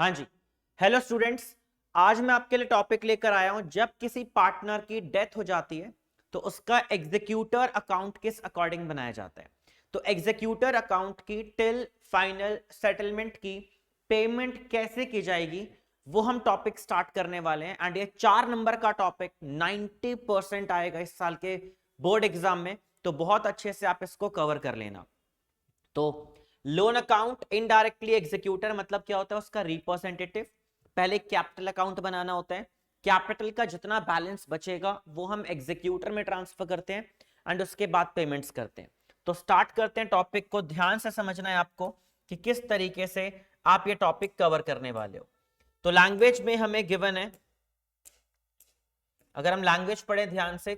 हाँ जी। Hello students, आज मैं आपके लिए टॉपिक लेकर आया हूं। जब किसी पार्टनर की डेथ हो जाती है तो उसका एग्जीक्यूटर अकाउंट किस अकॉर्डिंग बनाया जाता है। तो एग्जीक्यूटर अकाउंट की टिल फाइनल सेटलमेंट की पेमेंट कैसे की जाएगी वो हम टॉपिक स्टार्ट करने वाले हैं। एंड ये 4 नंबर का टॉपिक 90% आएगा इस साल के बोर्ड एग्जाम में, तो बहुत अच्छे से आप इसको कवर कर लेना। तो लोन अकाउंट इनडायरेक्टली एग्जीक्यूटर मतलब क्या होता है, उसका रिप्रेजेंटेटिव। पहले कैपिटल अकाउंट बनाना होता है, कैपिटल का जितना बैलेंस बचेगा वो हम एग्जीक्यूटर में ट्रांसफर करते हैं एंड उसके बाद पेमेंट्स करते हैं। तो स्टार्ट करते हैं। टॉपिक को ध्यान से समझना है आपको कि किस तरीके से आप ये टॉपिक कवर करने वाले हो। तो लैंग्वेज में हमें गिवन है, अगर हम लैंग्वेज पढ़े ध्यान से,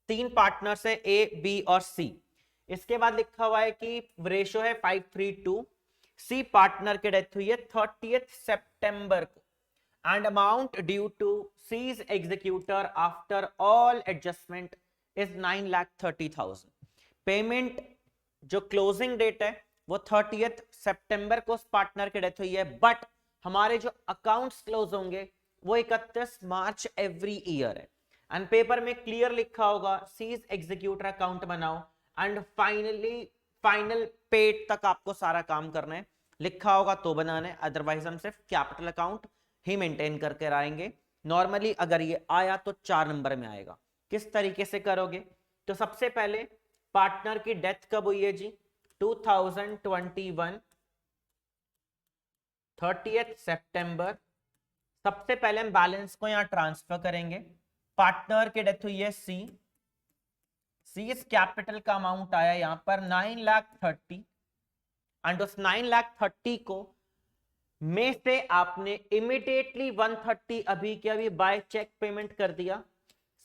3 पार्टनर्स है ए बी और सी। इसके बाद लिखा हुआ है कि रेशो है 5:3:2। सी पार्टनर की डेथ हुई है 30 सितंबर को and amount due to sees executor after all adjustment is 9,30,000। Payment जो क्लोजिंग डेट है वो 30 सितंबर को उस पार्टनर की डेथ हुई है, बट हमारे जो अकाउंट्स क्लोज होंगे वो 31 मार्च एवरी ईयर है। एंड पेपर में क्लियर लिखा होगा सीज एग्जीक्यूटर अकाउंट बनाओ एंड फाइनल पेड तक आपको सारा काम करना है। लिखा होगा तो बनाना है, अदरवाइज हम सिर्फ कैपिटल अकाउंट ही मेंटेन करके आएंगे। नॉर्मली अगर ये आया तो 4 नंबर में आएगा। किस तरीके से करोगे? तो सबसे पहले पार्टनर की डेथ कब हुई है जी? 2021 30 सितंबर। सबसे पहले हम बैलेंस को यहां ट्रांसफर करेंगे। पार्टनर की डेथ हुई है सी। सीज कैपिटल का अमाउंट आया यहां पर 9,30,000 एंड उस 9,30,000 को में से आपने इमीडिएटली 130 अभी के अभी बाय चेक पेमेंट कर दिया।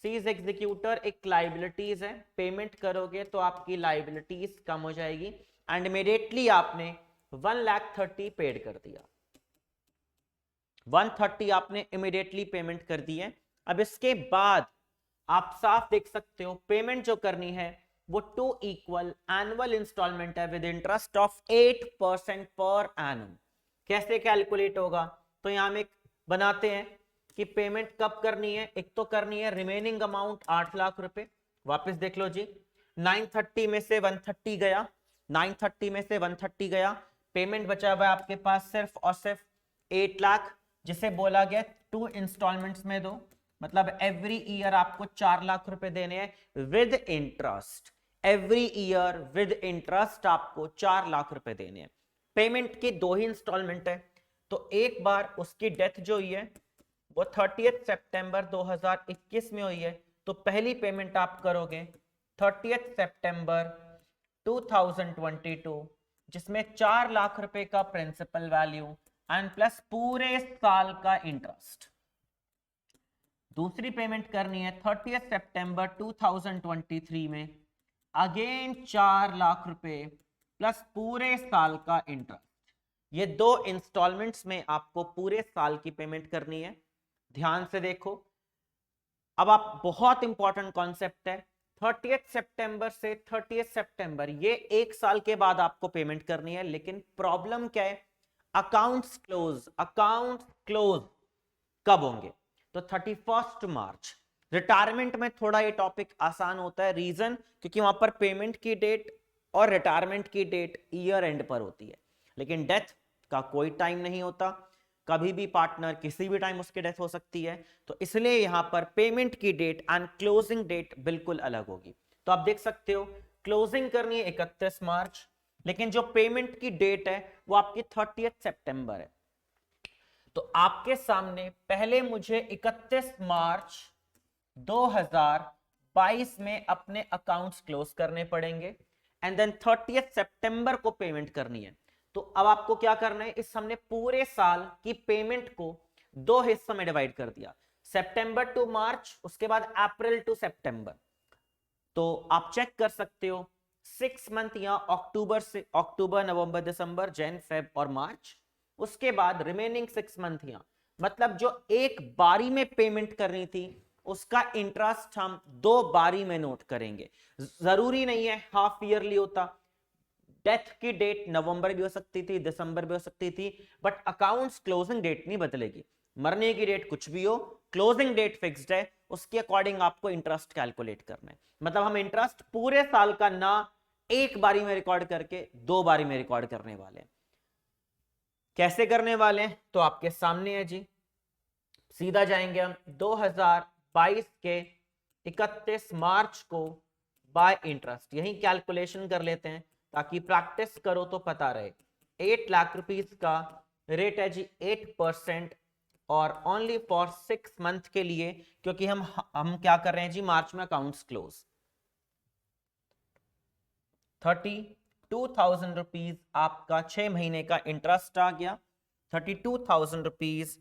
सीज एग्जीक्यूटर एक लाइबिलिटीज है, पेमेंट करोगे तो आपकी लाइबिलिटीज कम हो जाएगी एंड इमीडिएटली आपने 1,30,000 पेड कर दिया। 130 आपने इमीडिएटली पेमेंट कर दी है। अब इसके बाद आप साफ देख सकते हो पेमेंट जो करनी है वो 2 इक्वल एनुअल इंस्टॉलमेंट है with interest of 8% per annum. कैसे कैलकुलेट होगा? तो यहां हम एक बनाते हैं कि पेमेंट कब करनी है। एक तो करनी है रिमेनिंग अमाउंट 8 लाख रुपए। वापस देख लो जी, 930 में से 130 गया, 930 में से 130 गया, पेमेंट बचा हुआ है आपके पास सिर्फ और सिर्फ 8 लाख, जिसे बोला गया 2 इंस्टॉलमेंट्स में दो। मतलब एवरी ईयर आपको 4 लाख रुपए देने हैं with interest. Every year with interest आपको 4 लाख रुपए देने हैं। पेमेंट की 2 ही इंस्टॉलमेंट है। तो एक बार उसकी डेथ जो हुई है वो 30 सितंबर 2021 में हुई है, तो पहली पेमेंट आप करोगे 30 सितंबर 2022, जिसमें 4 लाख रुपए का प्रिंसिपल वैल्यू एंड प्लस पूरे साल का इंटरेस्ट। दूसरी पेमेंट करनी है 30 सितंबर 2023 में, अगेन 4 लाख रुपए प्लस पूरे साल का इंटरेस्ट। ये 2 इंस्टॉलमेंट्स में आपको पूरे साल की पेमेंट करनी है। ध्यान से देखो, अब आप बहुत इंपॉर्टेंट कॉन्सेप्ट है, 30 सितंबर से 30 सितंबर ये 1 साल के बाद आपको पेमेंट करनी है। लेकिन प्रॉब्लम क्या है? अकाउंट्स क्लोज कब होंगे? तो 31 मार्च। रिटायरमेंट में थोड़ा ये टॉपिक आसान होता है, रीजन क्योंकि वहां पर पेमेंट की डेट और रिटायरमेंट की डेट ईयर एंड पर होती है, लेकिन डेथ का कोई टाइम नहीं होता। कभी भी पार्टनर किसी भी टाइम उसकी डेथ हो सकती है, तो इसलिए यहां पर पेमेंट की डेट एंड क्लोजिंग डेट बिल्कुल अलग होगी। तो आप देख सकते हो क्लोजिंग करनी है 31 मार्च, लेकिन जो पेमेंट की डेट है वो आपकी 30 सितंबर है। तो आपके सामने पहले मुझे 31 मार्च 2022 में अपने अकाउंट्स क्लोज करने पड़ेंगे एंड देन 30 सितंबर को पेमेंट करनी है। तो अब आपको क्या करना है, इस हमने पूरे साल की पेमेंट को 2 हिस्सों में डिवाइड कर दिया, सितंबर टू मार्च, उसके बाद अप्रैल टू सितंबर। तो आप चेक कर सकते हो 6 मंथ या अक्टूबर नवंबर दिसंबर जैन फेब और मार्च, उसके बाद रिमेनिंग 6 मंथ या मतलब जो एक बारी में पेमेंट करनी थी उसका इंटरेस्ट हम 2 बारी में नोट करेंगे। जरूरी नहीं है हाफ ईयरली होता, डेथ की डेट नवंबर भी हो सकती थी, दिसंबर भी हो सकती थी, बट अकाउंट्स क्लोजिंग डेट नहीं बदलेगी। मरने की डेट कुछ भी हो, क्लोजिंग डेट फिक्स्ड है, उसके अकॉर्डिंग आपको इंटरेस्ट कैलकुलेट करना है। मतलब हम इंटरेस्ट पूरे साल का ना एक बारी में रिकॉर्ड करके दो बारी में रिकॉर्ड करने वाले हैं। कैसे करने वाले हैं तो आपके सामने है जी। सीधा जाएंगे हम 2022 के 31 मार्च को बाय इंटरेस्ट, यही कैलकुलेशन कर लेते हैं ताकि प्रैक्टिस करो तो पता रहे। 8 लाख रुपीस का रेट है जी 8%, और ओनली फॉर 6 मंथ के लिए, क्योंकि हम क्या कर रहे हैं जी, मार्च में अकाउंट्स क्लोज। 32,000 रुपीज आपका 6 महीने का इंटरेस्ट आ गया। 32,000 रुपीज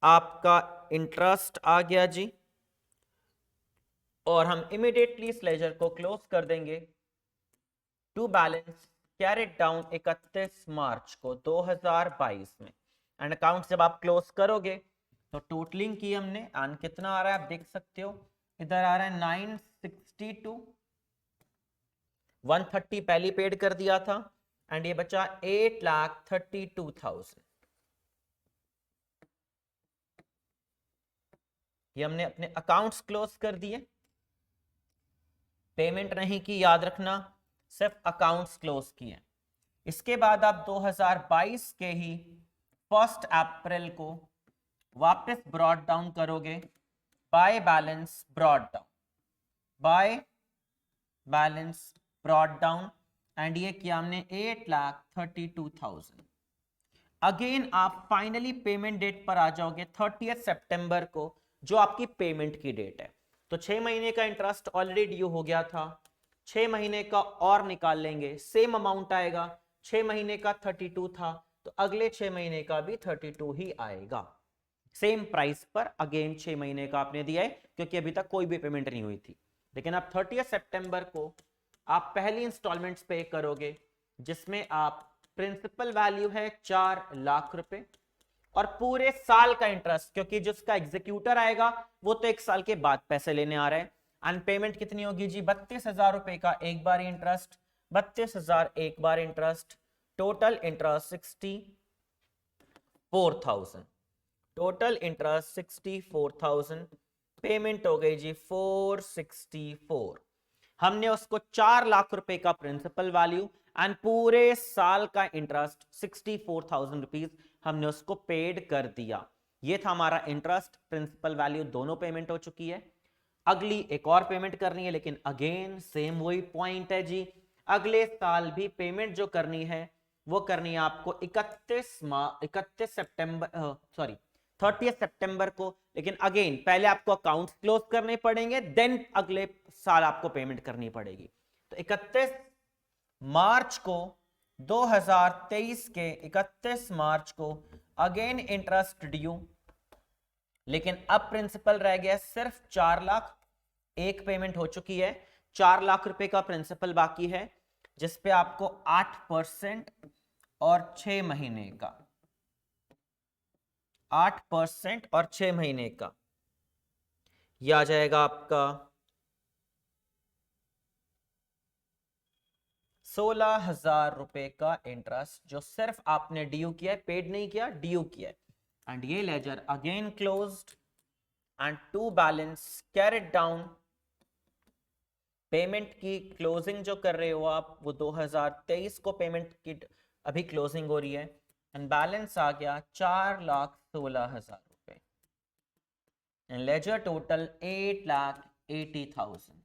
आपका इंटरेस्ट आ गया जी, और हम इमीडिएटली इस लेजर को क्लोज कर देंगे। टू बैलेंस कैरिड डाउन 31 मार्च को 2022 में, एंड अकाउंट जब आप क्लोज करोगे तो टोटलिंग की हमने, एंड कितना आ रहा है आप देख सकते हो, इधर आ रहा है 962, 130 पहली पेड कर दिया था, एंड ये बचा 8,32,000। ये हमने अपने अकाउंट्स क्लोज कर दिए, पेमेंट नहीं की, याद रखना, सिर्फ अकाउंट्स क्लोज किए। इसके बाद आप 2022 के ही 1 अप्रैल को वापस ब्रॉड डाउन करोगे by balance brought down, by balance brought down, and ये किया हमने 8,32,000। अगेन आप फाइनली पेमेंट डेट पर आ जाओगे 30 सितंबर को, जो आपकी पेमेंट की डेट है। तो 6 महीने का इंटरेस्ट ऑलरेडी ड्यू हो गया था, 6 महीने का और निकाल लेंगे, सेम अमाउंट आएगा। 6 महीने का 32 था, तो अगले 6 महीने का भी 32 ही आएगा, सेम प्राइस पर। अगेन 6 महीने का आपने दिया है, क्योंकि अभी तक कोई भी पेमेंट नहीं हुई थी। लेकिन अब 30 सितंबर को आप पहली इंस्टॉलमेंट्स पे करोगे, जिसमें आप प्रिंसिपल वैल्यू है 4 लाख रुपए, और पूरे साल का इंटरेस्ट, क्योंकि जिसका एग्जीक्यूटर आएगा वो तो 1 साल के बाद पैसे लेने आ रहा है। एंड पेमेंट कितनी होगी जी, 32,000 रुपए का एक बार इंटरेस्ट, 32,000 एक बार interest, total interest 64,000, total interest 64,000, payment हो गई जी 464। हमने उसको 4 लाख रुपए का प्रिंसिपल वैल्यू एंड पूरे साल का इंटरेस्ट 64,000 रुपीज हमने उसको पेड कर दिया। ये था हमारा इंटरेस्ट प्रिंसिपल वैल्यू, दोनों पेमेंट हो चुकी है। अगली एक और पेमेंट करनी है, लेकिन अगेन सेम वही पॉइंट है जी, अगले साल भी पेमेंट जो करनी है वो करनी है आपको 31 सितंबर, सॉरी 30 सितंबर को। लेकिन अगेन पहले आपको अकाउंट्स क्लोज करने पड़ेंगे, देन अगले साल आपको पेमेंट करनी पड़ेगी। तो 31 मार्च को 2023 के 31 मार्च को अगेन इंटरेस्ट ड्यू, लेकिन अब प्रिंसिपल रह गया सिर्फ 4 लाख। एक पेमेंट हो चुकी है, 4 लाख रुपए का प्रिंसिपल बाकी है, जिसपे आपको 8% और 6 महीने का, 8% और 6 महीने का, यह आ जाएगा आपका 16,000 रुपए का इंटरेस्ट, जो सिर्फ आपने ड्यू किया है, पेड नहीं किया, ड्यू किया है। एंड ये ledger again closed, and to balance carried down. Payment की क्लोजिंग जो कर रहे हो आप, वो 2023 को पेमेंट की अभी क्लोजिंग हो रही है, एंड बैलेंस आ गया 4,16,000 रुपए, and ledger total 8,80,000।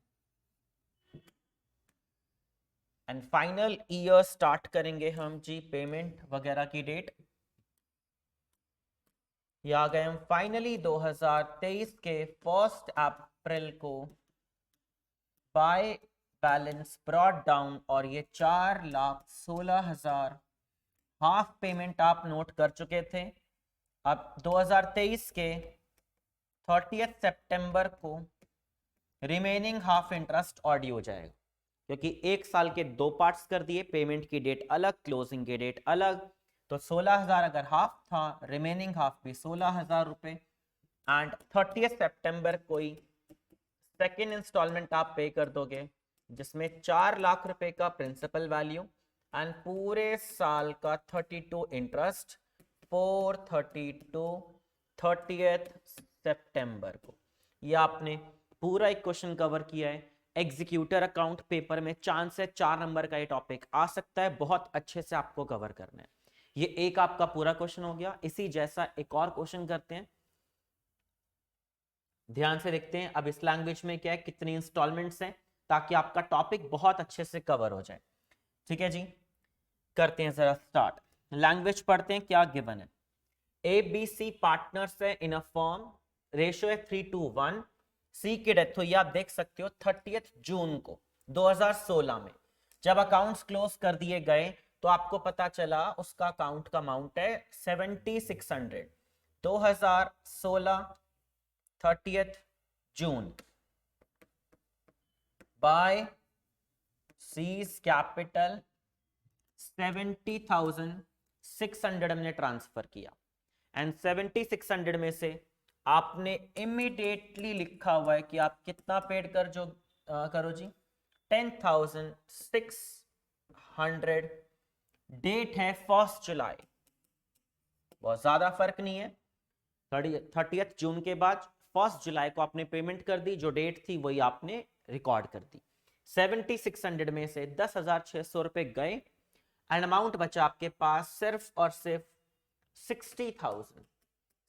And final year start करेंगे हम जी, पेमेंट वगैरह की डेट ये आ गए हम फाइनली 2023 के 1 अप्रैल को बाय बैलेंस ब्रॉड डाउन, और ये 4,16,000 हाफ पेमेंट आप नोट कर चुके थे। अब 2023 के 30 सितंबर को रिमेनिंग हाफ इंटरेस्ट और ड्यू हो जाएगा, क्योंकि 1 साल के 2 पार्ट्स कर दिए, पेमेंट की डेट अलग, क्लोजिंग की डेट अलग। तो 16,000 अगर हाफ था, रिमेनिंग हाफ भी 16,000 रुपए, एंड 30 सितंबर कोई सेकेंड इंस्टॉलमेंट आप पे कर दोगे, जिसमें 4 लाख रुपए का प्रिंसिपल वैल्यू एंड पूरे साल का 32 इंटरेस्ट फॉर 30th सितंबर को। ये आपने पूरा एक क्वेश्चन कवर किया है। एग्जीक्यूटर अकाउंट पेपर में चांस है 4 नंबर का ये टॉपिक आ सकता है, बहुत अच्छे से आपको कवर करना है। ये एक आपका पूरा क्वेश्चन हो गया। इसी जैसा एक और क्वेश्चन करते हैं, ध्यान से देखते हैं। अब इस लैंग्वेज में क्या है, कितनी इंस्टॉलमेंट्स हैं, ताकि आपका टॉपिक बहुत अच्छे से कवर हो जाए। ठीक है जी, करते हैं जरा स्टार्ट। लैंग्वेज पढ़ते हैं, क्या गिवन है। ABC पार्टनर्स है इन अ फर्म, रेशियो है 3:1। सी की डेथ हुई, आप देख सकते हो 30 जून को 2016 में। जब अकाउंट्स क्लोज कर दिए गए तो आपको पता चला उसका अकाउंट का अमाउंट है 7600। 2016 30 जून बाय सीज कैपिटल 70,600 हमने ट्रांसफर किया। एंड 7600 में से आपने इमीडिएटली लिखा हुआ है कि आप कितना पेड कर जो करो जी, 10,600। डेट है 1 जुलाई, बहुत ज्यादा फर्क नहीं है। 30 जून के बाद 1 जुलाई को आपने पेमेंट कर दी, जो डेट थी वही आपने रिकॉर्ड कर दी। 7600 में से 10,600 रुपए गए एंड अमाउंट बचा आपके पास सिर्फ और सिर्फ 60,000।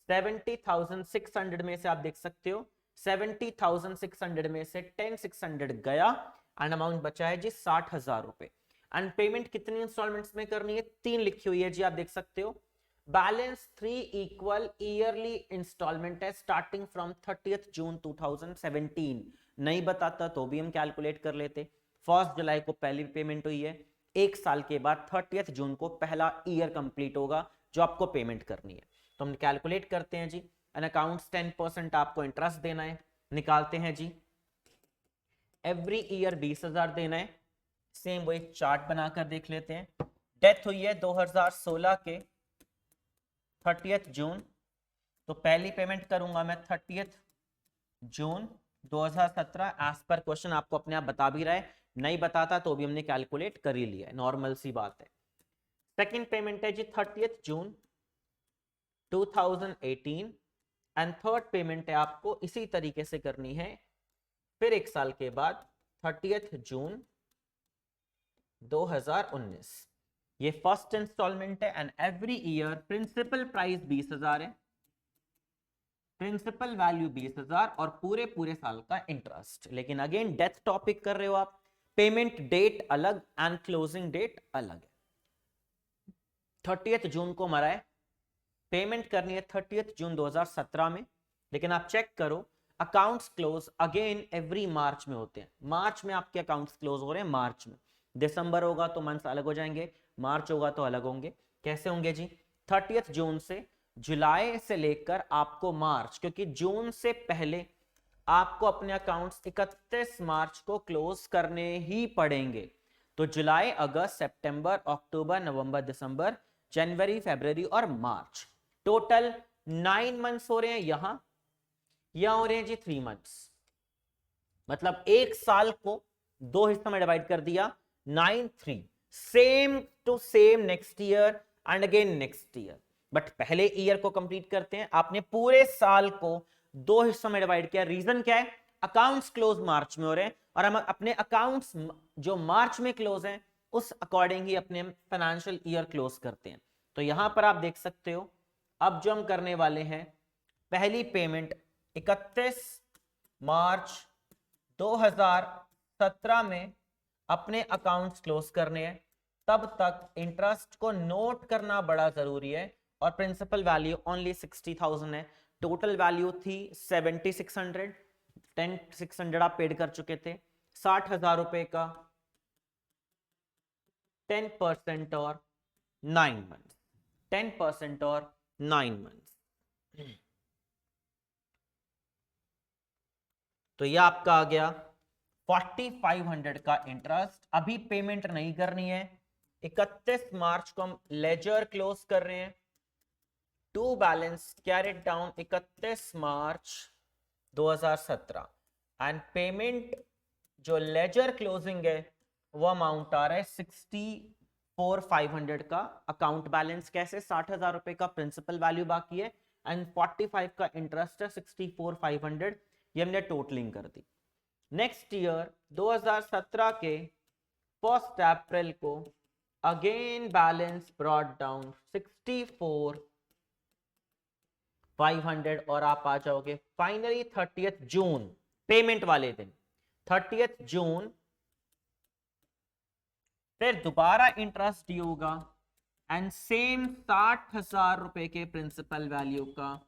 70,600 में से आप देख सकते हो 70,600 में से 10,600 गया एंड अमाउंट बचा है जी 60,000 रुपए। एंड पेमेंट कितनी इंस्टॉलमेंट्स में करनी है, 3 लिखी हुई है जी, आप देख सकते हो। बैलेंस 3 इक्वल ईयरली इंस्टॉलमेंट है स्टार्टिंग फ्रॉम 30 जून 2017। नहीं बताता तो भी हम कैलकुलेट कर लेते। 1 जुलाई को पहली पेमेंट हुई है, एक साल के बाद 30 जून को पहला ईयर कंप्लीट होगा जो आपको पेमेंट करनी है। तो हम कैलकुलेट करते हैं जी। एन अकाउंट्स 10% आपको इंटरेस्ट देना है, निकालते हैं जी। एवरी ईयर 20,000 देना है। सेम वही चार्ट बनाकर देख लेते हैं। डेथ हुई है 2016 के 30 जून, तो पहली पेमेंट करूंगा मैं 30 जून 2017। एज पर क्वेश्चन आपको अपने आप बता भी रहा है, नहीं बताता तो भी हमने कैलकुलेट कर ही लिया है, नॉर्मल सी बात है। सेकंड पेमेंट है जी 30 जून 2018 एंड थर्ड पेमेंट है आपको इसी तरीके से करनी है फिर एक साल के बाद 30 जून 2019। ये फर्स्ट इंस्टॉलमेंट है and every year principal price 20,000 है, प्रिंसिपल वैल्यू 20,000 और पूरे पूरे साल का इंटरेस्ट। लेकिन अगेन डेथ टॉपिक कर रहे हो आप, पेमेंट डेट अलग एंड क्लोजिंग डेट अलग है। 30 जून को मरा है, पेमेंट करनी है 30 जून 2017 में। लेकिन आप चेक करो अकाउंट्स क्लोज अगेन एवरी मार्च में होते हैं। मार्च में आपके अकाउंट्स क्लोज हो रहे हैं, मार्च में। दिसंबर होगा तो मंथ्स अलग हो जाएंगे, मार्च होगा तो अलग होंगे। कैसे होंगे जी, 30 जून से जुलाई से लेकर आपको मार्च, क्योंकि जून से पहले आपको अपने अकाउंट्स 31 मार्च को क्लोज करने ही पड़ेंगे। तो जुलाई, अगस्त, सितंबर, अक्टूबर, नवंबर, दिसंबर, जनवरी, फरवरी और मार्च, टोटल 9 मंथ्स हो रहे हैं। यहां हो रहे हैं जी 3 मंथ्स। मतलब एक साल को 2 हिस्सों में डिवाइड कर दिया, 9 3, same to same next year and again next year. But पहले ईयर को कंप्लीट करते हैं। आपने पूरे साल को 2 हिस्सों में डिवाइड किया। रीजन क्या है, अकाउंट्स क्लोज मार्च में हो रहे हैं और हम अपने अकाउंट्स जो मार्च में क्लोज हैं उस अकॉर्डिंग ही अपने फाइनेंशियल ईयर क्लोज करते हैं। तो यहां पर आप देख सकते हो अब जो हम करने वाले हैं, पहली पेमेंट 31 मार्च 2017 में अपने अकाउंट्स क्लोज करने हैं। तब तक इंटरेस्ट को नोट करना बड़ा जरूरी है और प्रिंसिपल वैल्यू ओनली 60,000 है। टोटल वैल्यू थी 7600, 10,600 आप पेड कर चुके थे। 60,000 रुपए का 10% और 9 मंथ्स, 10% और 9 मंथ्स। तो ये आपका आ गया 4500 का इंटरेस्ट। अभी पेमेंट नहीं करनी है, 31 मार्च को हम लेजर क्लोज कर रहे हैं। टू बैलेंस कैरिड डाउन 31 मार्च 2017 एंड पेमेंट जो लेजर क्लोजिंग है वो अमाउंट आ रहा है 64,500 का अकाउंट बैलेंस, कैसे 60,000 रुपए का प्रिंसिपल वैल्यू बाकी है एंड 45 का इंटरेस्ट है, 64,500 ये हमने टोटलिंग कर दी। नेक्स्ट ईयर 2017 के 1 अप्रैल को अगेन बैलेंस ब्रॉट डाउन 64,500 और आप आ जाओगे फाइनली 30th जून पेमेंट वाले दिन 30th जून फिर दोबारा इंटरेस्ट ड्यू होगा एंड सेम 60,000 रुपए के प्रिंसिपल वैल्यू का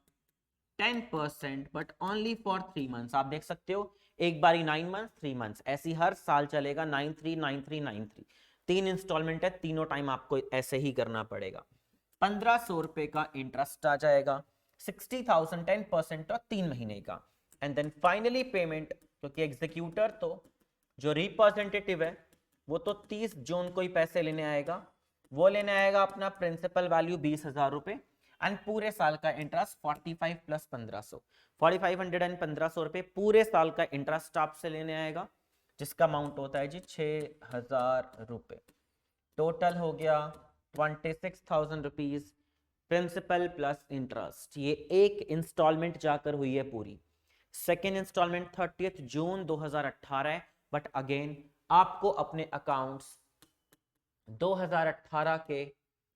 10% बट ओनली फॉर 3 मंथ्स। आप देख सकते हो एक बारी 9 मंथ्स 3 मंथ्स ऐसी हर साल चलेगा 939393 3 इंस्टॉलमेंट है, तीनों टाइम आपको ऐसे ही करना पड़ेगा। 1,500 रुपए का इंटरेस्ट आ जाएगा, 60,000 10% और 3 महीने का एंड देन फाइनली पेमेंट, क्योंकि एग्जीक्यूटर तो जो रिप्रेजेंटेटिव है वो तो 30 जून को ही पैसे लेने आएगा, वो लेने आएगा अपना प्रिंसिपल वैल्यू 20,000 रुपए एंड पूरे साल का इंटरेस्ट 45 प्लस 1,500 4,500 एंड 1,500 रुपए पूरे साल का इंटरेस्ट आपसे लेने आएगा, जिसका अमाउंट होता है जी 6,000 रुपए। टोटल हो गया 26,000 रुपीज प्रिंसिपल प्लस इंटरेस्ट। ये एक इंस्टॉलमेंट जाकर हुई है पूरी। सेकेंड इंस्टॉलमेंट 30th जून 2018 है, बट अगेन आपको अपने अकाउंट्स 2018 के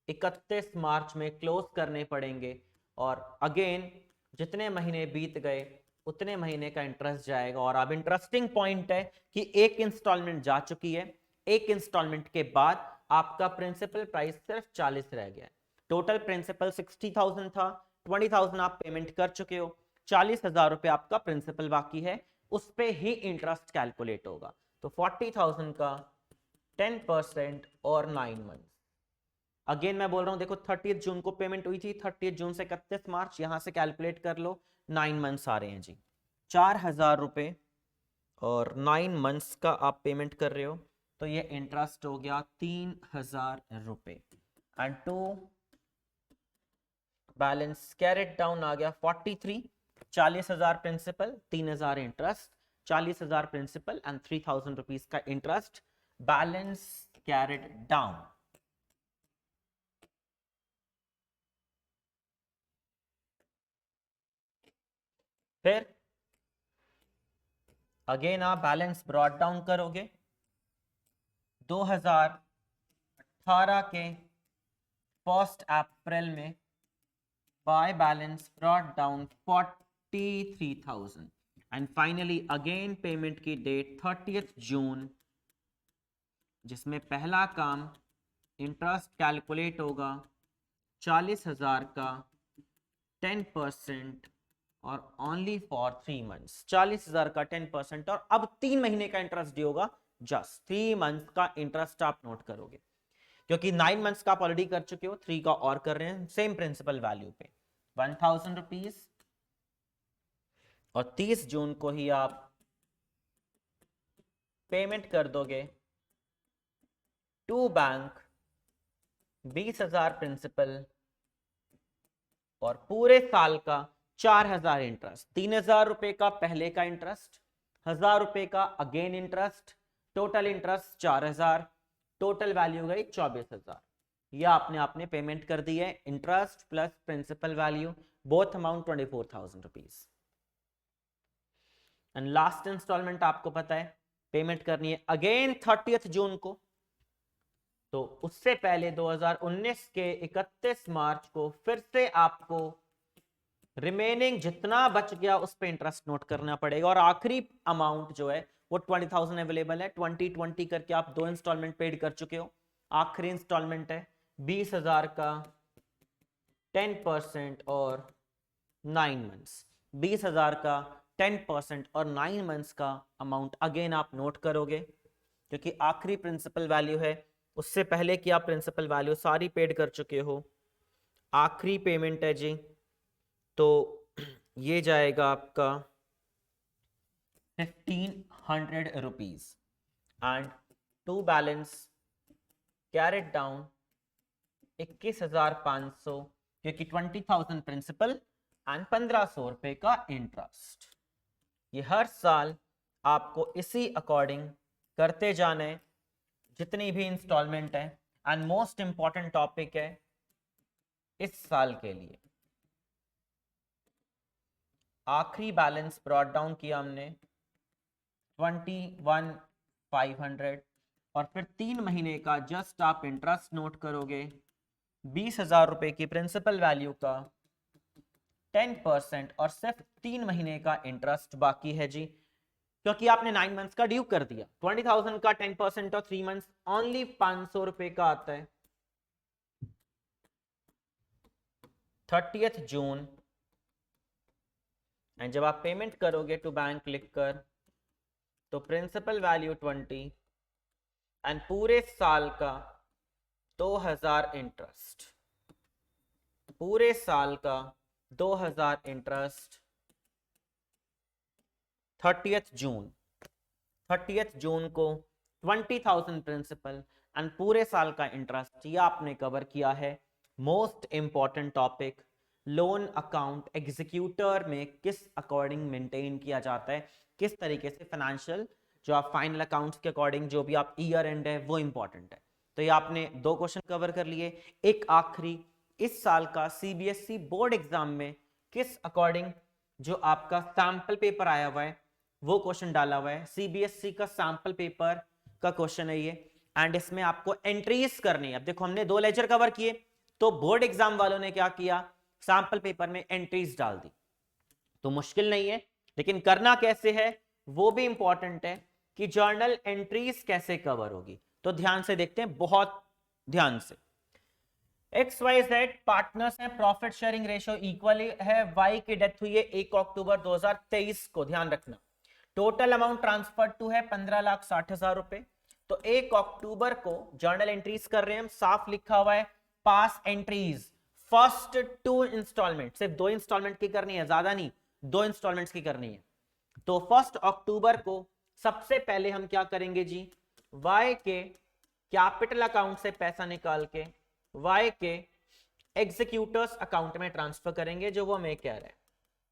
31 मार्च में क्लोज करने पड़ेंगे और अगेन जितने महीने बीत गए उतने महीने का इंटरेस्ट जाएगा। और अब इंटरेस्टिंग पॉइंट है कि एक इंस्टॉलमेंट जा चुकी है, एक इंस्टॉलमेंट के बाद आपका प्रिंसिपल प्राइस सिर्फ 40 रह गया है। टोटल प्रिंसिपल 60,000 था, 20,000 आप पेमेंट कर चुके हो, 40,000 रुपए आपका प्रिंसिपल बाकी है, उस पे ही इंटरेस्ट कैलकुलेट होगा। तो 40,000 का 10% और 9 मंथ। अगेन मैं बोल रहा हूं देखो 30th जून को पेमेंट हुई थी, 30th जून से 31 मार्च यहां से कैलकुलेट कर लो, 9 मंथ्स आ रहे हैं जी। 4,000 रुपए और 9 मंथ्स का आप पेमेंट कर रहे हो, तो ये इंटरेस्ट हो गया 3,000 रुपए and to balance carried down आ गया 43, 40,000 principal 3,000 interest, 40,000 principal and 3,000 rupees का इंटरेस्ट, बैलेंस कैरेट डाउन। फिर अगेन आप बैलेंस ब्रॉट डाउन करोगे 2018 के 1 अप्रैल में by balance brought down 43,000 and finally again payment की डेट 30th जून, जिसमें पहला काम इंटरेस्ट कैलकुलेट होगा 40,000 का 10% और ओनली फॉर 3 मंथ्स, 40,000 का 10% और अब 3 महीने का इंटरेस्ट ड्यू होगा, जस्ट 3 मंथ्स का इंटरेस्ट आप नोट करोगे, क्योंकि 9 मंथ्स का आप ऑलरेडी कर चुके हो, 3 का और कर रहे हैं सेम प्रिंसिपल वैल्यू पे 1,000 रुपीज और 30 जून को ही आप पेमेंट कर दोगे टू बैंक 20,000 प्रिंसिपल और पूरे साल का 4,000 इंटरेस्ट, 3,000 रुपए का पहले का इंटरेस्ट, 1,000 रुपए का again interest, total interest 4,000, total value गई 24,000। यह आपने पेमेंट कर दी है, interest plus principal value both amount 24,000 rupees. And last installment आपको पता है पेमेंट करनी है अगेन 30th जून को, तो उससे पहले 2019 के 31 मार्च को फिर से आपको रिमेनिंग जितना बच गया उस पे इंटरेस्ट नोट करना पड़ेगा और आखिरी अमाउंट जो है वो 20,000 अवेलेबल है, 20 करके आप 2 इंस्टॉलमेंट पेड कर चुके हो, आखिरी इंस्टॉलमेंट है 20,000 का 10% और 9 मंथ्स, 20,000 का 10% और 9 मंथ्स का अमाउंट अगेन आप नोट करोगे, क्योंकि आखिरी प्रिंसिपल वैल्यू है, उससे पहले कि आप प्रिंसिपल वैल्यू सारी पेड कर चुके हो, आखिरी पेमेंट है जी, तो ये जाएगा आपका 1,500 rupees and to balance carried down 21,500, क्योंकि 20,000 प्रिंसिपल एंड 1,500 रुपए का इंटरेस्ट। ये हर साल आपको इसी अकॉर्डिंग करते जाना है जितनी भी इंस्टॉलमेंट है एंड मोस्ट इंपॉर्टेंट टॉपिक है इस साल के लिए। आखिरी बैलेंस ब्रॉट डाउन किया हमने 21,500 और फिर 3 महीने का जस्ट आप इंटरेस्ट नोट करोगे 20,000 रुपए की प्रिंसिपल वैल्यू का 10% और सिर्फ 3 महीने का इंटरेस्ट बाकी है जी, क्योंकि आपने 9 मंथ्स का ड्यू कर दिया। 20,000 का 10% और 3 मंथ्स ओनली 500 रुपए का आता है। 30 जून एंड जब आप पेमेंट करोगे टू बैंक लिखकर तो प्रिंसिपल वैल्यू 20 एंड पूरे साल का 2,000 इंटरेस्ट, पूरे साल का 2,000 इंटरेस्ट 30 जून को 20,000 प्रिंसिपल एंड पूरे साल का इंटरेस्ट, ये आपने कवर किया है। Most important topic, loan account executor में किस अकॉर्डिंग मेंटेन किया जाता है, किस तरीके से फाइनेंशियल जो आप फाइनल अकाउंट्स के अकॉर्डिंग जो भी आप ईयर एंड है वो इंपॉर्टेंट है। तो ये आपने 2 क्वेश्चन कवर कर लिए। एक आखिरी, इस साल का सीबीएसई बोर्ड एग्जाम में किस अकॉर्डिंग जो आपका सैंपल पेपर आया हुआ है वो क्वेश्चन डाला हुआ है। सीबीएसई का सैंपल पेपर का क्वेश्चन है ये एंड इसमें आपको एंट्रीज करनी है। अब देखो हमने 2 लेक्चर कवर किए, तो बोर्ड एग्जाम वालों ने क्या किया, सैंपल पेपर में एंट्रीज डाल दी। तो मुश्किल नहीं है, लेकिन करना कैसे है वो भी इंपॉर्टेंट है कि जर्नल एंट्रीज कैसे कवर होगी। तो ध्यान से देखते हैं, बहुत ध्यान से। XYZ पार्टनर्स हैं, प्रॉफिट शेयरिंग रेशियो इक्वली है, Y की डेथ हुई है 1 अक्टूबर 2023 को, ध्यान रखना। टोटल अमाउंट ट्रांसफर टू है 15,60,000 रुपए। तो 1 अक्टूबर को जर्नल एंट्रीज कर रहे हैं हम, साफ लिखा हुआ है पास एंट्रीज फर्स्ट 2 इंस्टॉलमेंट, सिर्फ 2 इंस्टॉलमेंट की करनी है, ज्यादा नहीं, 2 इंस्टॉलमेंट्स की करनी है। तो 1 अक्टूबर को सबसे पहले हम क्या करेंगे जी, Y के कैपिटल अकाउंट से पैसा निकाल के Y के एग्जीक्यूटर्स अकाउंट में ट्रांसफर करेंगे, जो वो हमें कह रहे हैं।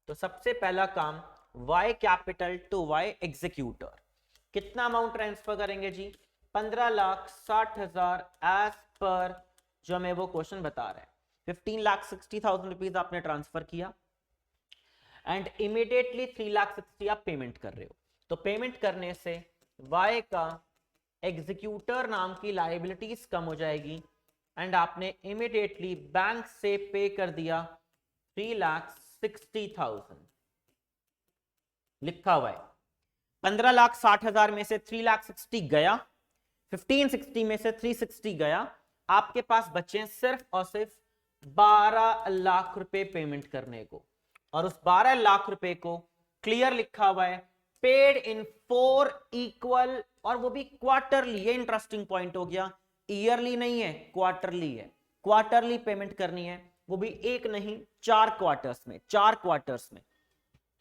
तो सबसे पहला काम Y capital to Y executor, कितना अमाउंट ट्रांसफर करेंगे जी, 15,60,000 एज पर जो हमें वो क्वेश्चन बता रहा है। 15,60,000 रुपीज आपने ट्रांसफर किया एंड इमीडिएटली 3,60,000 आप पेमेंट कर रहे हो। तो पेमेंट करने से Y का एग्जीक्यूटर नाम की लायबिलिटीज कम हो जाएगी एंड आपने इमीडिएटली बैंक से पे कर दिया 3,60,000, लिखा हुआ है 15,60,000 में से 3,60,000 गया, 1560 में से 360 गया, आपके पास बचे सिर्फ और सिर्फ 12 लाख रुपए पेमेंट करने को। और उस 12 लाख रुपए को क्लियर लिखा हुआ है पेड इन 4 इक्वल, और वो भी क्वार्टरली। ये इंटरेस्टिंग पॉइंट हो गया, ईयरली नहीं है, क्वार्टरली है। क्वार्टरली पेमेंट करनी है, वो भी एक नहीं 4 क्वार्टर्स में, 4 क्वार्टर्स में।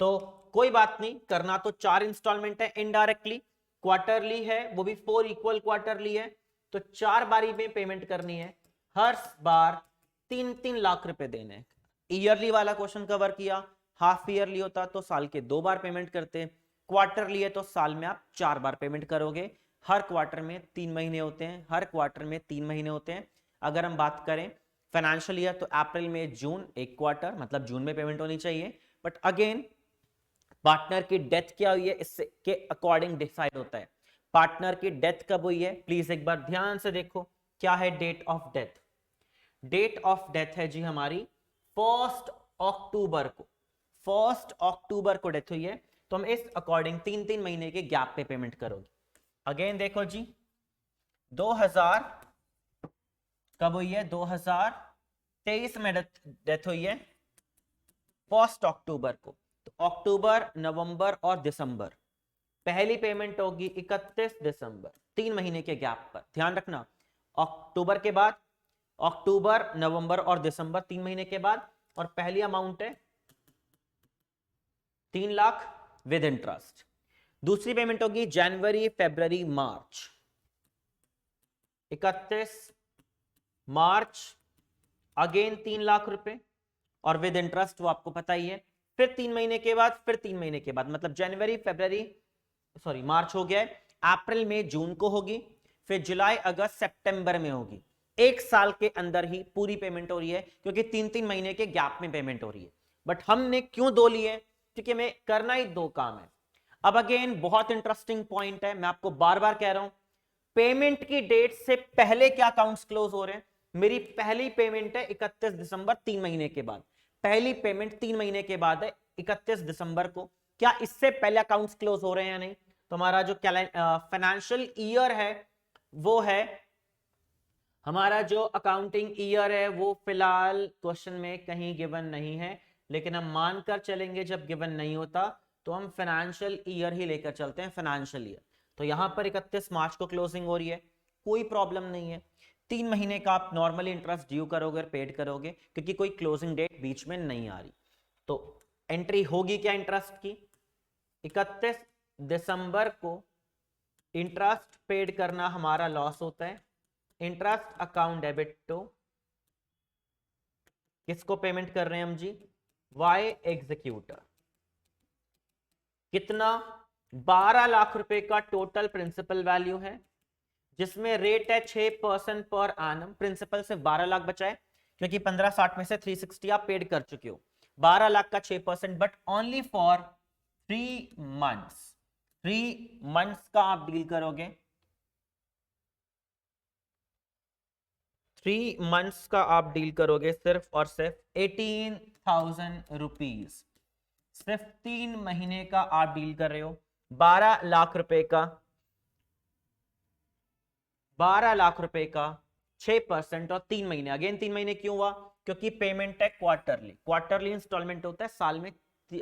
तो कोई बात नहीं, करना तो 4 इंस्टॉलमेंट है, इनडायरेक्टली क्वार्टरली है, वो भी 4 इक्वल क्वार्टरली है। तो 4 बारी में पेमेंट करनी है, हर बार 3-3 लाख रुपए देने। ईयरली वाला क्वेश्चन कवर किया, हाफ ईयरली होता तो साल के 2 बार पेमेंट करते, क्वार्टरली है तो साल में आप 4 बार पेमेंट करोगे। हर क्वार्टर में 3 महीने होते हैं, हर क्वार्टर में 3 महीने होते हैं। अगर हम बात करें फाइनेंशियल ईयर तो अप्रैल में जून एक क्वार्टर, मतलब जून में पेमेंट होनी चाहिए। बट अगेन पार्टनर की डेथ क्या हुई है इससे के अकॉर्डिंग डिसाइड होता है। पार्टनर की डेथ कब हुई है, प्लीज एक बार ध्यान से देखो, क्या है date of death. Date of death है जी हमारी 1 अक्टूबर को, 1 अक्टूबर को डेथ हुई है। तो हम इस अकॉर्डिंग 3-3 महीने के गैप पे पेमेंट करोगे। अगेन देखो जी 2000 कब हुई है, 2023 में डेथ हुई है 1 अक्टूबर को। तो अक्टूबर, नवंबर और दिसंबर, पहली पेमेंट होगी 31 दिसंबर, 3 महीने के गैप पर। ध्यान रखना, अक्टूबर के बाद अक्टूबर, नवंबर और दिसंबर 3 महीने के बाद, और पहली अमाउंट है 3 लाख विद इंटरेस्ट। दूसरी पेमेंट होगी जनवरी, फरवरी, मार्च, 31 मार्च, अगेन 3 लाख रुपए और विद इंटरेस्ट, वो आपको पता ही है। फिर 3 महीने के बाद, फिर 3 महीने के बाद, मतलब जनवरी, फरवरी, मार्च हो गया है, अप्रैल में जून को होगी, फिर जुलाई, अगस्त, सितंबर में होगी। एक साल के अंदर ही पूरी पेमेंट हो रही है, क्योंकि 3-3 महीने के गैप में पेमेंट हो रही है। बट हमने क्यों 2 लिए? क्योंकि हमें करना ही 2 काम है। अब अगेन बहुत इंटरेस्टिंग पॉइंट है, मैं आपको बार बार कह रहा हूं, पेमेंट की डेट से पहले क्या अकाउंट्स क्लोज हो रहे हैं? मेरी पहली पेमेंट है 31 दिसंबर, 3 महीने के बाद। पहली पेमेंट 3 महीने के बाद है 31 दिसंबर को। क्या इससे पहले अकाउंट्स क्लोज हो रहे हैं या नहीं? तो हमारा जो फाइनेंशियल ईयर है वो है, हमारा जो अकाउंटिंग ईयर है वो फिलहाल क्वेश्चन में कहीं गिवन नहीं है, लेकिन हम मानकर चलेंगे जब गिवन नहीं होता तो हम फाइनेंशियल ईयर ही लेकर चलते हैं, फाइनेंशियल ईयर। तो यहां पर 31 मार्च को क्लोजिंग हो रही है, कोई प्रॉब्लम नहीं है। 3 महीने का आप नॉर्मली इंटरेस्ट ड्यू करोगे और पेड करोगे, क्योंकि कोई क्लोजिंग डेट बीच में नहीं आ रही। तो एंट्री होगी क्या इंटरेस्ट की? 31 दिसंबर को इंटरेस्ट पेड करना हमारा लॉस होता है। इंटरेस्ट अकाउंट डेबिट टू, किसको पेमेंट कर रहे हैं हम जी? Y executor. कितना? 12 लाख रुपए का टोटल प्रिंसिपल वैल्यू है, जिसमें रेट है 6% पर एनम। प्रिंसिपल से 12 लाख बचा है, क्योंकि 1560 में से 360 आप पेड कर चुके हो। 12 लाख का 6%, but only for 3 months. 3 months का आप डील करोगे, 3 मंथ्स का आप डील करोगे सिर्फ और सिर्फ 18,000 रुपीज। सिर्फ 3 महीने का आप डील कर रहे हो। 12 लाख रुपए का, 12 लाख रुपए का 6% और 3 महीने। अगेन 3 महीने क्यों हुआ? क्योंकि पेमेंट है क्वार्टरली। क्वार्टरली इंस्टॉलमेंट होता है, साल में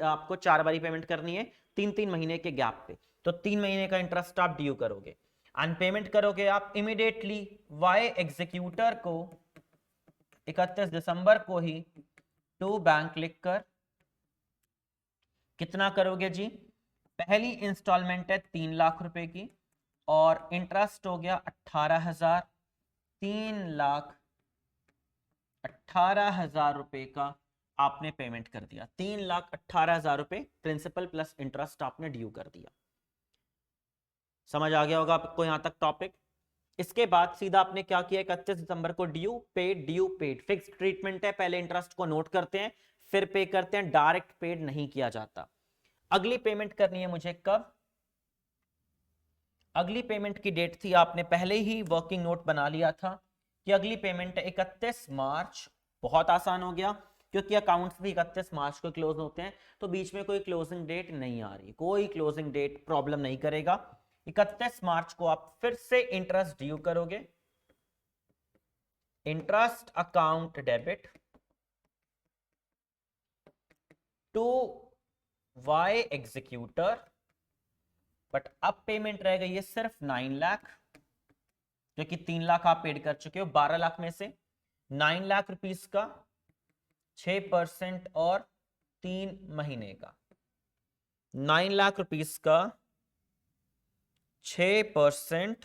आपको 4 बारी पेमेंट करनी है, 3-3 महीने के गैप पे। तो 3 महीने का इंटरेस्ट आप ड्यू करोगे, अन पेमेंट करोगे आप इमीडिएटली वाई एग्जीक्यूटर को 31 दिसंबर को ही टू बैंक लिखकर कितना करोगे जी? पहली इंस्टॉलमेंट है 3 लाख रुपए की, और इंटरेस्ट हो गया 18,000। 3,18,000 रुपए का आपने पेमेंट कर दिया। 3,18,000 रुपए प्रिंसिपल प्लस इंटरेस्ट आपने ड्यू कर दिया। समझ आ गया होगा आपको यहां तक टॉपिक। इसके बाद सीधा आपने क्या किया? 31 दिसंबर को ड्यू पेड फिक्स ट्रीटमेंट है, पहले इंटरेस्ट को नोट करते हैं फिर पे करते हैं, डायरेक्ट पेड नहीं किया जाता। अगली पेमेंट करनी है मुझे कब? अगली पेमेंट की डेट थी, आपने पहले ही वर्किंग नोट बना लिया था कि अगली पेमेंट है 31 मार्च। बहुत आसान हो गया, क्योंकि अकाउंट्स भी 31 मार्च को क्लोज होते हैं, तो बीच में कोई क्लोजिंग डेट नहीं आ रही। कोई क्लोजिंग डेट प्रॉब्लम नहीं करेगा। 31 मार्च को आप फिर से इंटरेस्ट ड्यू करोगे, interest account debit to Y executor. But अब पेमेंट रह गई है सिर्फ 9 लाख, क्योंकि 3 लाख आप पेड कर चुके हो। 12 लाख में से 9 लाख रुपीस का 6% और 3 महीने का, 9 लाख रुपीस का 6%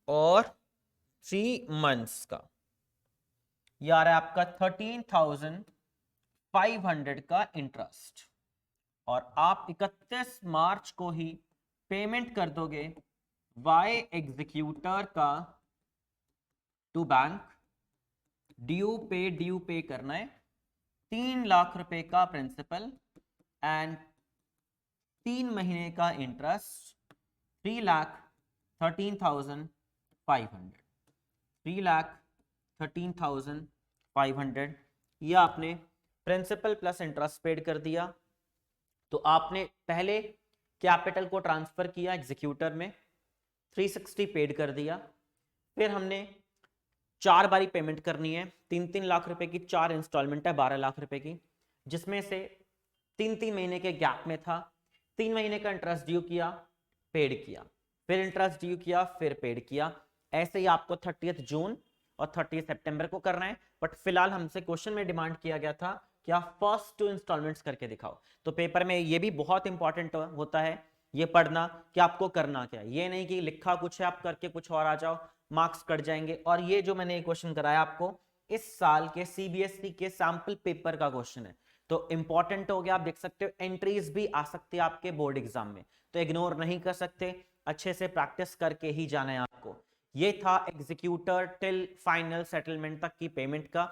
और 3 मंथ्स का, यार आपका 13,500 का इंटरेस्ट। और आप 31 मार्च को ही पेमेंट कर दोगे वाई एग्जीक्यूटर का टू बैंक। ड्यू पे करना है 3 लाख रुपए का प्रिंसिपल एंड 3 महीने का इंटरेस्ट, 3,13,500। 3,13,500 यह आपने प्रिंसिपल प्लस इंटरेस्ट पेड कर दिया। तो आपने पहले कैपिटल को ट्रांसफर किया एग्जीक्यूटर में, 360 पेड कर दिया। फिर हमने 4 बारी पेमेंट करनी है, 3-3 लाख रुपए की 4 इंस्टॉलमेंट है 12 लाख रुपए की, जिसमें से 3-3 महीने के गैप में था। 3 महीने का इंटरेस्ट ड्यू किया, पेड किया, फिर इंटरेस्ट ड्यू किया, फिर पेड किया। ऐसे ही आपको 30 जून और 30 सितंबर को करना है। बट फिलहाल हमसे क्वेश्चन में डिमांड किया गया था कि आप फर्स्ट 2 इंस्टॉलमेंट्स करके दिखाओ। तो पेपर में ये भी बहुत इंपॉर्टेंट होता है ये पढ़ना कि आपको करना क्या है। ये नहीं कि लिखा कुछ है आप करके कुछ और आ जाओ, मार्क्स कट जाएंगे। और ये जो मैंने क्वेश्चन कराया आपको, इस साल के सीबीएसई के सैंपल पेपर का क्वेश्चन है, तो इंपॉर्टेंट हो गया। आप देख सकते हो एंट्रीज भी आ सकती है आपके बोर्ड एग्जाम में, तो इग्नोर नहीं कर सकते, अच्छे से प्रैक्टिस करके ही जाना है आपको। ये था एग्जीक्यूटर टिल फाइनल सेटलमेंट तक की पेमेंट का।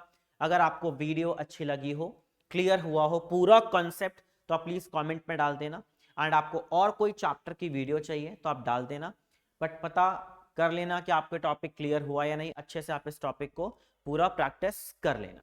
अगर आपको वीडियो अच्छी लगी हो, क्लियर हुआ हो पूरा कॉन्सेप्ट, तो आप प्लीज कमेंट में डाल देना। एंड आपको और कोई चैप्टर की वीडियो चाहिए तो आप डाल देना, बट पता कर लेना कि आपके टॉपिक क्लियर हुआ या नहीं, अच्छे से आप इस टॉपिक को पूरा प्रैक्टिस कर लेना।